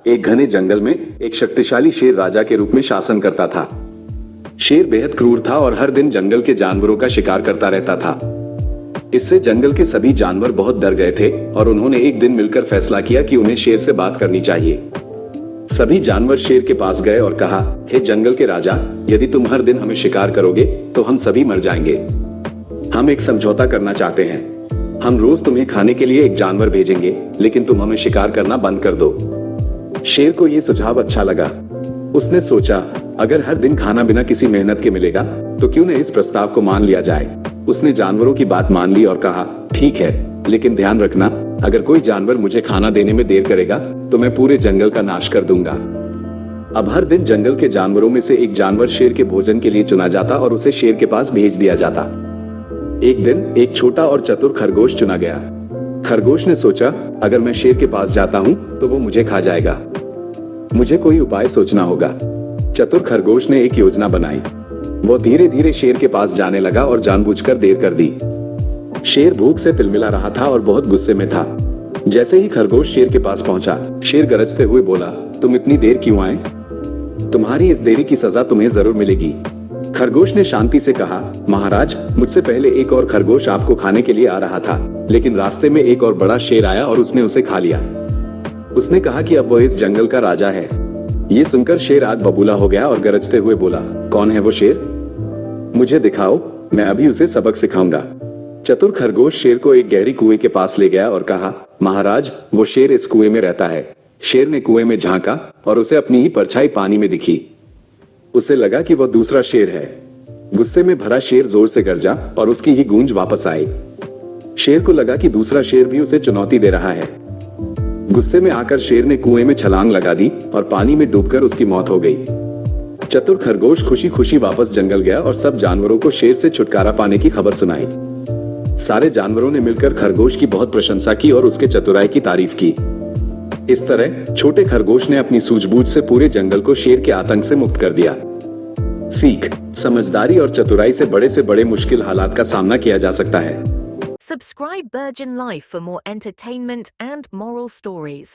एक घने जंगल में एक शक्तिशाली शेर राजा के रूप में शासन करता था। शेर बेहद क्रूर था और हर दिन जंगल के जानवरों का शिकार करता रहता था। इससे जंगल के सभी जानवर बहुत डर गए थे और उन्होंने एक दिन मिलकर फैसला किया कि उन्हें शेर से बात करनी चाहिए। सभी जानवर शेर के पास गए और कहा, हे जंगल के राजा, यदि तुम हर दिन हमें शिकार करोगे तो हम सभी मर जाएंगे। हम एक समझौता करना चाहते हैं। हम रोज तुम्हें खाने के लिए एक जानवर भेजेंगे, लेकिन तुम हमें शिकार करना बंद कर दो। शेर को यह सुझाव अच्छा लगा। उसने सोचा, अगर हर दिन खाना बिना किसी मेहनत के मिलेगा तो क्यों न इस प्रस्ताव को मान लिया जाए। उसने जानवरों की बात मान ली और कहा, ठीक है, लेकिन ध्यान रखना, अगर कोई जानवर मुझे खाना देने में देर करेगा तो मैं पूरे जंगल का नाश कर दूंगा। अब हर दिन जंगल के जानवरों में से एक जानवर शेर के भोजन के लिए चुना जाता और उसे शेर के पास भेज दिया जाता। एक दिन एक छोटा और चतुर खरगोश चुना गया। खरगोश ने सोचा, अगर मैं शेर के पास जाता हूं तो वो मुझे खा जाएगा। मुझे कोई उपाय सोचना होगा। चतुर खरगोश ने एक योजना बनाई। वो धीरे धीरे शेर के पास जाने लगा और जानबूझकर देर कर दी। शेर भूख से तिलमिला रहा था और बहुत गुस्से में था। जैसे ही खरगोश शेर के पास पहुंचा, शेर गरजते हुए बोला, तुम इतनी देर क्यों आए? तुम्हारी इस देरी की सजा तुम्हें जरूर मिलेगी। खरगोश ने शांति से कहा, महाराज, मुझसे पहले एक और खरगोश आपको खाने के लिए आ रहा था, लेकिन रास्ते में एक और बड़ा शेर आया और उसने उसे खा लिया। उसने कहा कि अब वो इस जंगल का राजा है। ये सुनकर शेर आग बबूला हो गया और गरजते हुए बोला, कौन है वो शेर? मुझे दिखाओ, मैं अभी उसे सबक सिखाऊंगा। चतुर खरगोश शेर को एक गहरी कुएं के पास ले गया और कहा, महाराज, वो शेर इस कुएं में रहता है। शेर ने कुएं में झांका और उसे अपनी ही परछाई पानी में दिखी। उसे लगा कि वह दूसरा शेर है। गुस्से में भरा शेर जोर से गरजा और उसकी ही गूंज वापस आई। शेर को लगा कि दूसरा शेर भी उसे चुनौती दे रहा है। गुस्से में आकर शेर ने कुएं में छलांग लगा दी और पानी में डूबकर उसकी मौत हो गई। चतुर खरगोश खुशी खुशी वापस जंगल गया और सब जानवरों को शेर से छुटकारा पाने की खबर सुनाई। सारे जानवरों ने मिलकर खरगोश की बहुत प्रशंसा की और उसके चतुराई की तारीफ की। इस तरह छोटे खरगोश ने अपनी सूझबूझ से पूरे जंगल को शेर के आतंक से मुक्त कर दिया। सीख, समझदारी और चतुराई से बड़े मुश्किल हालात का सामना किया जा सकता है। Subscribe Virgin Life for more entertainment and moral stories.